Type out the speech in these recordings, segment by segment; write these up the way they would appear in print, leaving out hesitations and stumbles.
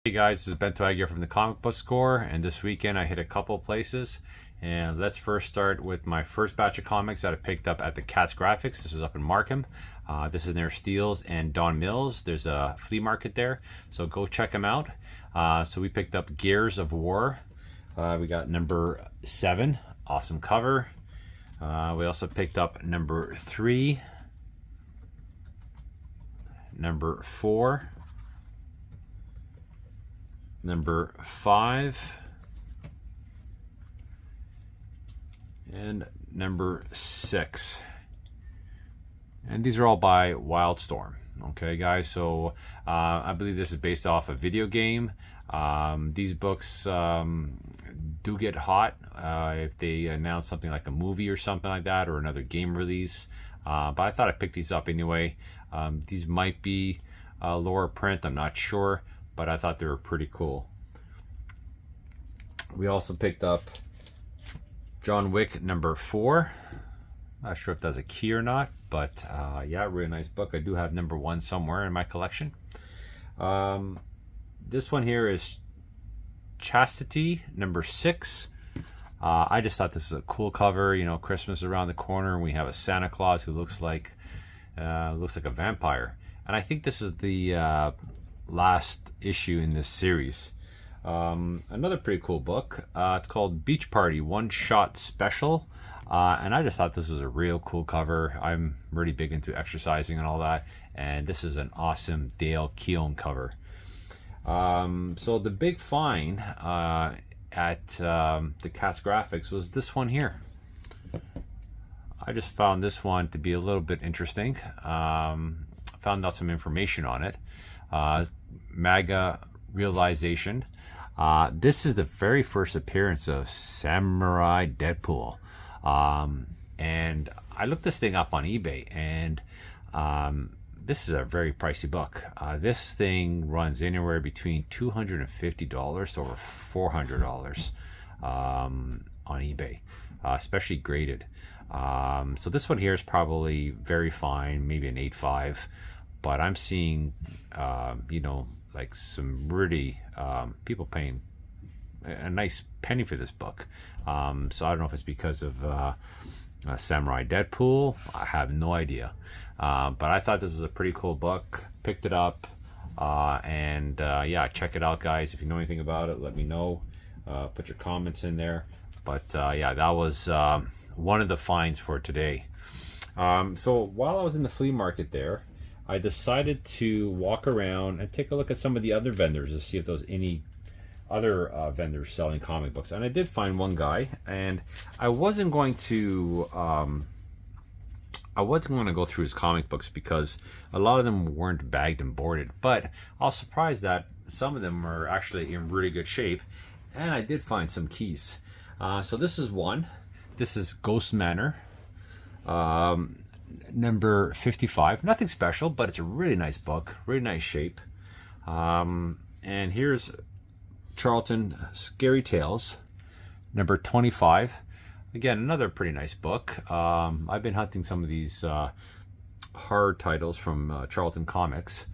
Hey guys, this is Bento Aguirre from the Comic Book Score, and this weekend I hit a couple places. And let's first start with my first batch of comics that I picked up at the Cats Graphics. This is up in Markham. This is near Steeles and Don Mills. There's a flea market there, so go check them out. So we picked up Gears of War. We got number 7, awesome cover. We also picked up number 3, number 4, number 5, and number 6. And these are all by Wildstorm. Okay, guys, so I believe this is based off a video game. These books do get hot if they announce something like a movie or something like that, or another game release. But I thought I'd pick these up anyway. These might be lower print, I'm not sure, but I thought they were pretty cool. We also picked up John Wick number 4. Not sure if that's a key or not, but yeah, really nice book. I do have number 1 somewhere in my collection. This one here is Chastity number 6. I just thought this was a cool cover. You know, Christmas is around the corner, and we have a Santa Claus who looks like a vampire. And I think this is the last issue in this series. Another pretty cool book. It's called Beach Party One Shot Special. And I just thought this was a real cool cover. I'm really big into exercising and all that, and this is an awesome Dale Keown cover. So the big find at the Cats Graphics was this one here. I just found this one to be a little bit interesting. Found out some information on it. MAGA Realization. This is the very first appearance of Samurai Deadpool. And I looked this thing up on eBay, and this is a very pricey book. This thing runs anywhere between $250 to over $400 on eBay, especially graded. So this one here is probably very fine, maybe an 8.5, but I'm seeing you know, like some really people paying a nice penny for this book. So I don't know if it's because of Samurai Deadpool. I have no idea. But I thought this was a pretty cool book. Picked it up. And yeah, check it out, guys. If you know anything about it, let me know. Put your comments in there. But yeah, that was one of the finds for today. So while I was in the flea market there, I decided to walk around and take a look at some of the other vendors to see if there was any other vendors selling comic books. And I did find one guy, and I wasn't going to go through his comic books because a lot of them weren't bagged and boarded, but I was surprised that some of them are actually in really good shape, and I did find some keys. So this is one. This is Ghost Manor, number 55. Nothing special, but it's a really nice book, really nice shape. And here's Charlton Scary Tales, number 25. Again, another pretty nice book. I've been hunting some of these horror titles from Charlton Comics.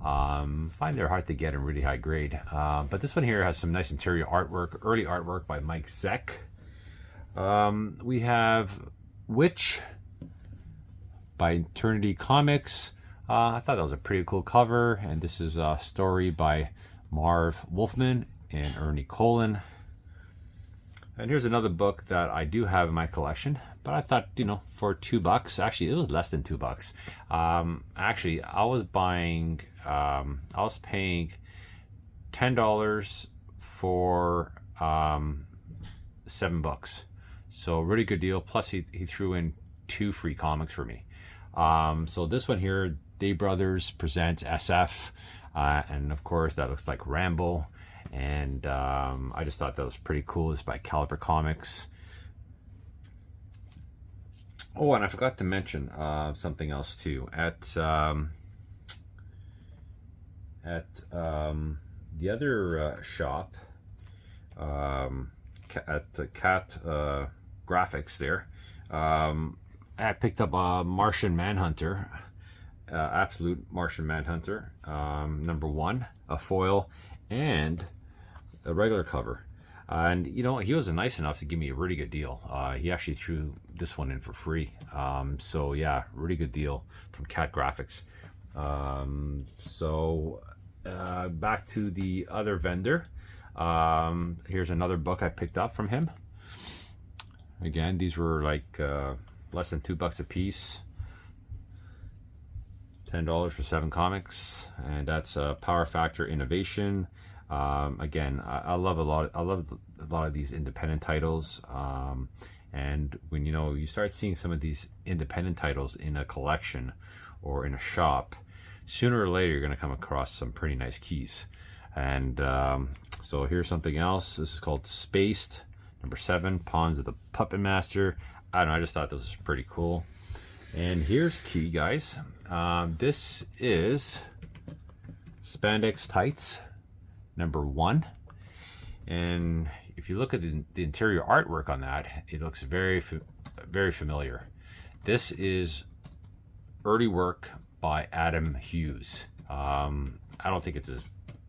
Find they're hard to get and really high grade. But this one here has some nice interior artwork, early artwork by Mike Zeck. We have Witch by Eternity Comics. I thought that was a pretty cool cover, and this is a story by Marv Wolfman and Ernie Colon. And here's another book that I do have in my collection, but I thought, you know, for $2, actually it was less than $2. Actually, I was paying $10 for 7 books. So really good deal. Plus he threw in 2 free comics for me. So this one here, Day Brothers presents SF, and of course that looks like Rambo. And I just thought that was pretty cool. It's by Caliber Comics. Oh, and I forgot to mention something else too. At the other shop, at the Cat Graphics there, I picked up a Martian Manhunter, Absolute Martian Manhunter, number 1, a foil, and a regular cover. And you know, he was nice enough to give me a really good deal. He actually threw this one in for free. So yeah, really good deal from Cat Graphics. Back to the other vendor. Here's another book I picked up from him. Again, these were like less than $2 a piece. $10 for 7 comics, and that's Power Factor Innovation. Again, I love a lot of these independent titles. And when you start seeing some of these independent titles in a collection or in a shop, sooner or later you're going to come across some pretty nice keys. And so here's something else. This is called Spaced, number 7, Pawns of the Puppet Master. I don't know, I just thought this was pretty cool. And here's key, guys. This is Spandex Tights, number 1. And if you look at the interior artwork on that, it looks very familiar. This is early work by Adam Hughes. I don't think it's his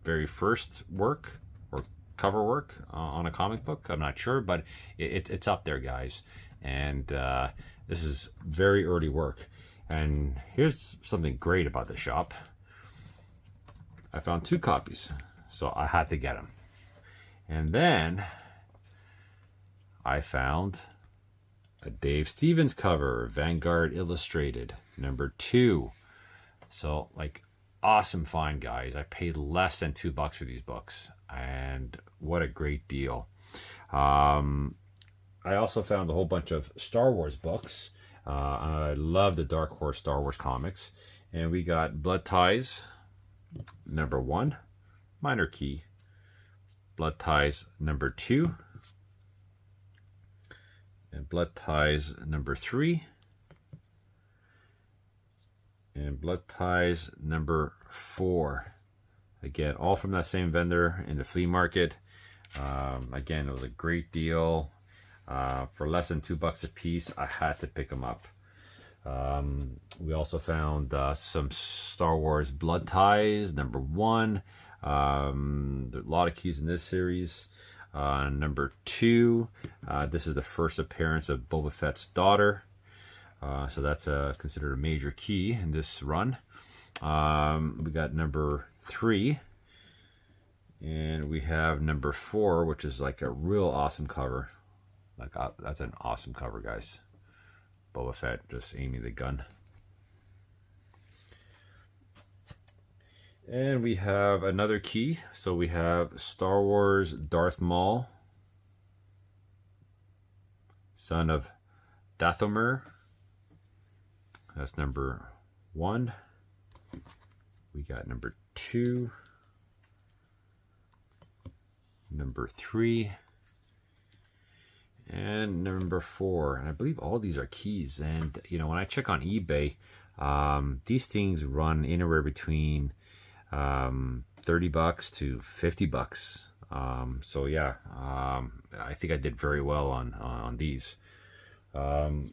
very first work or cover work on a comic book. I'm not sure, but it's up there, guys. And this is very early work. And here's something great about the shop. I found 2 copies, so I had to get them. And then I found a Dave Stevens cover, Vanguard Illustrated, number 2. So, like, awesome find, guys. I paid less than $2 for these books, and what a great deal. I also found a whole bunch of Star Wars books. I love the Dark Horse Star Wars comics. And we got Blood Ties, number 1, minor key. Blood Ties, number 2. And Blood Ties, number 3. And Blood Ties, number 4. Again, all from that same vendor in the flea market. Again, it was a great deal. For less than $2 a piece, I had to pick them up. We also found some Star Wars Blood Ties, number 1. There are a lot of keys in this series. Number 2, this is the first appearance of Boba Fett's daughter. So that's considered a major key in this run. We got number 3. And we have number 4, which is like a real awesome cover. Like, that's an awesome cover, guys. Boba Fett just aiming the gun. And we have another key. So we have Star Wars Darth Maul, son of Dathomir. That's number 1. We got number 2, number 3, and number 4. And I believe all these are keys. And when I check on eBay, these things run anywhere between $30 to $50. So yeah, I think I did very well on these. And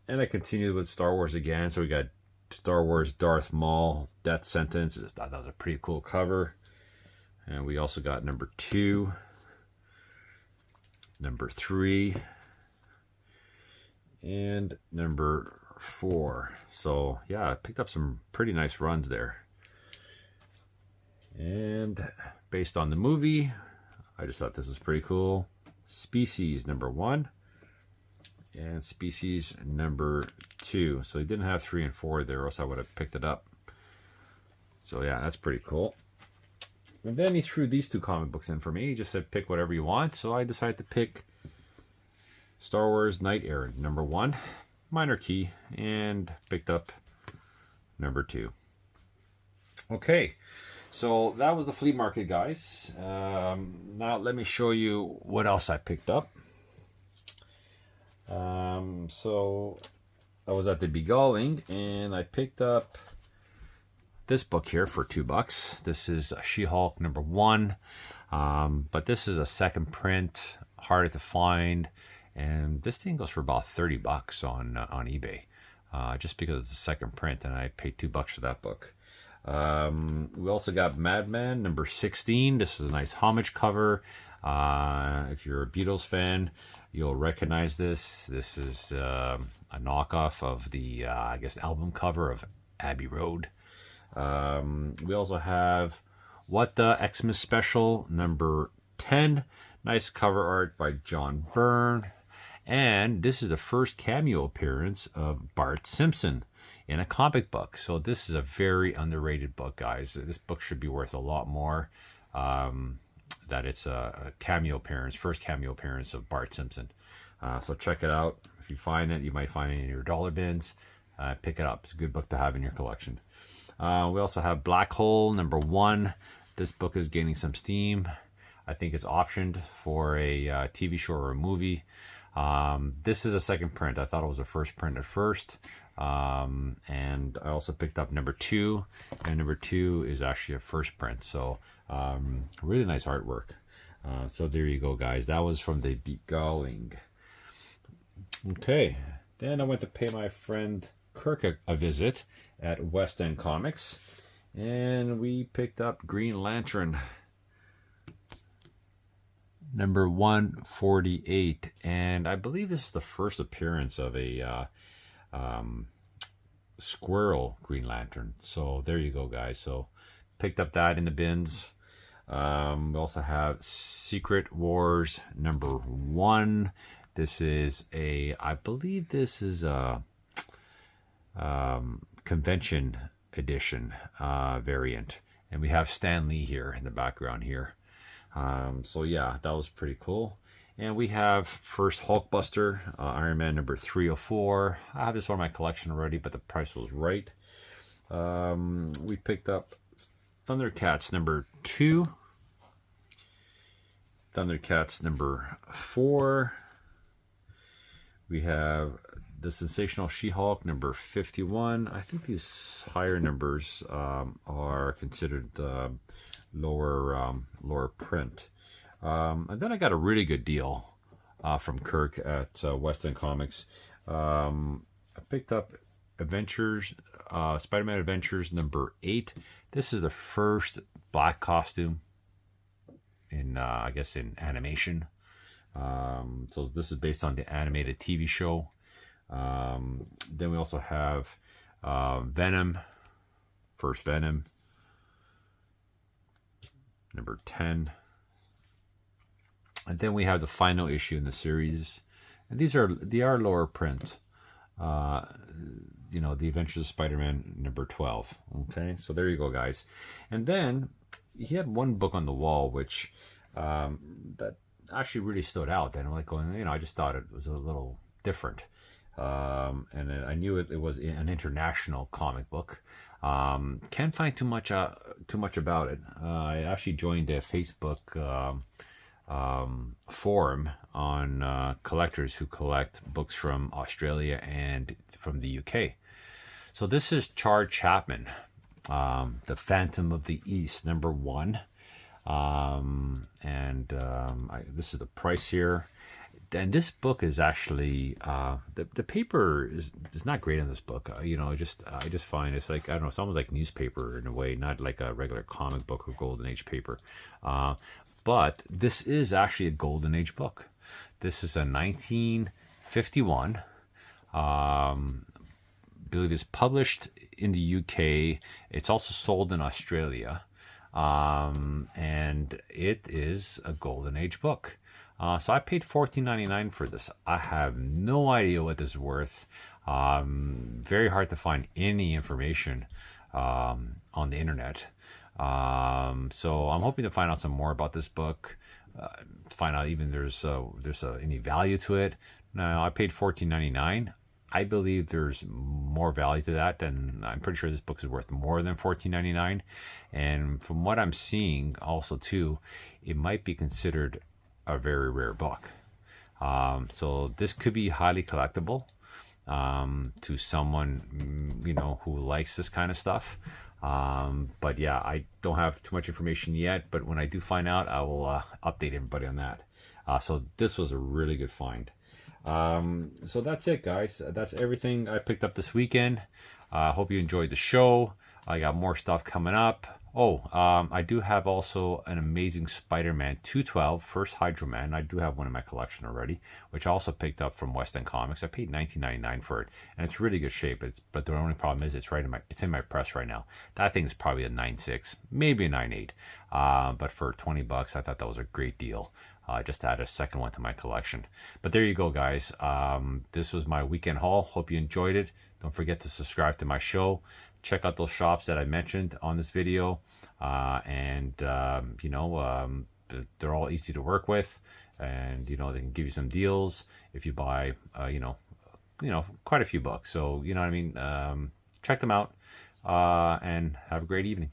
I continued with Star Wars again. So we got Star Wars Darth Maul, Death Sentence. I just thought that was a pretty cool cover. And we also got number 2, number 3, and number 4. So yeah, I picked up some pretty nice runs there. And based on the movie, I just thought this was pretty cool. Species, number 1. And Species, number 2. So he didn't have 3 and 4 there, or else I would have picked it up. So yeah, that's pretty cool. And then he threw these 2 comic books in for me. He just said, pick whatever you want. So I decided to pick Star Wars Knight Errant, number 1, minor key, and picked up number 2. Okay, so that was the flea market, guys. Now let me show you what else I picked up. So I was at the Beguiling, and I picked up this book here for $2. This is She-Hulk number 1, but this is a second print, harder to find, and this thing goes for about $30 on eBay, just because it's a second print, and I paid $2 for that book. We also got Madman number 16. This is a nice homage cover. If you're a Beatles fan, you'll recognize this. This is a knockoff of the, I guess, album cover of Abbey Road. We also have What the Xmas Special number 10. Nice cover art by John Byrne. And this is the first cameo appearance of Bart Simpson in a comic book. So this is a very underrated book, guys. This book should be worth a lot more. That it's a cameo appearance, first cameo appearance of Bart Simpson. So check it out. If you find it, you might find it in your dollar bins. Pick it up. It's a good book to have in your collection. We also have Black Hole number 1. This book is gaining some steam. I think it's optioned for a TV show or a movie. This is a second print. I thought it was a first print at first. And I also picked up number 2, and number 2 is actually a first print. So really nice artwork. So there you go, guys. That was from the Beguiling. Okay, then I went to pay my friend Kirk a visit at West End Comics, and we picked up Green Lantern number 148, and I believe this is the first appearance of a squirrel Green Lantern. So there you go, guys. So picked up that in the bins. We also have Secret Wars number 1. This is I believe this is a convention edition variant, and we have Stan Lee here in the background here. So yeah, that was pretty cool. And we have first Hulkbuster, Iron Man number 304. I have this one in my collection already, but the price was right. We picked up Thundercats number 2, Thundercats number 4. We have the Sensational She-Hulk number 51. I think these higher numbers are considered lower print. And then I got a really good deal from Kirk at West End Comics. I picked up Adventures, Spider-Man Adventures number 8. This is the first black costume in, I guess, in animation. So this is based on the animated TV show. Then we also have Venom, first Venom, number 10. And then we have the final issue in the series. And they are lower print. You know, The Adventures of Spider-Man number 12. Okay, so there you go, guys. And then he had one book on the wall which that actually really stood out. And I'm like going, you know, I just thought it was a little different. And I knew it was an international comic book. Can't find too much about it. I actually joined a Facebook forum on collectors who collect books from Australia and from the UK. So this is Charles Chapman, The Phantom of the East, number 1. This is the price here. And this book is actually the paper is not great in this book. You know, I just find it's like, I don't know, it's almost like newspaper in a way, not like a regular comic book or Golden Age paper. But this is actually a Golden Age book. This is a 1951. I believe it's published in the UK. It's also sold in Australia, and it is a Golden Age book. So I paid $14.99 for this. I have no idea what this is worth. Very hard to find any information on the internet. So I'm hoping to find out some more about this book. Find out even there's any value to it. Now, I paid $14.99. I believe there's more value to that, and I'm pretty sure this book is worth more than $14.99. And from what I'm seeing, also too, it might be considered a very rare book. So this could be highly collectible to someone, you know, who likes this kind of stuff. But yeah, I don't have too much information yet, but when I do find out, I will update everybody on that. So this was a really good find. So that's it, guys. That's everything I picked up this weekend. I hope you enjoyed the show. I got more stuff coming up. Oh, I do have also an amazing Spider-Man 212 First Hydro Man. I do have one in my collection already, which I also picked up from West End Comics. I paid $19.99 for it, and it's really good shape. But the only problem is it's in my press right now. That thing's probably a 9.6, maybe a 9.8. But for $20, I thought that was a great deal. Just to add a second one to my collection. But there you go, guys. This was my weekend haul. Hope you enjoyed it. Don't forget to subscribe to my show. Check out those shops that I mentioned on this video. They're all easy to work with. And, they can give you some deals if you buy, quite a few books. So, you know what I mean? Check them out and have a great evening.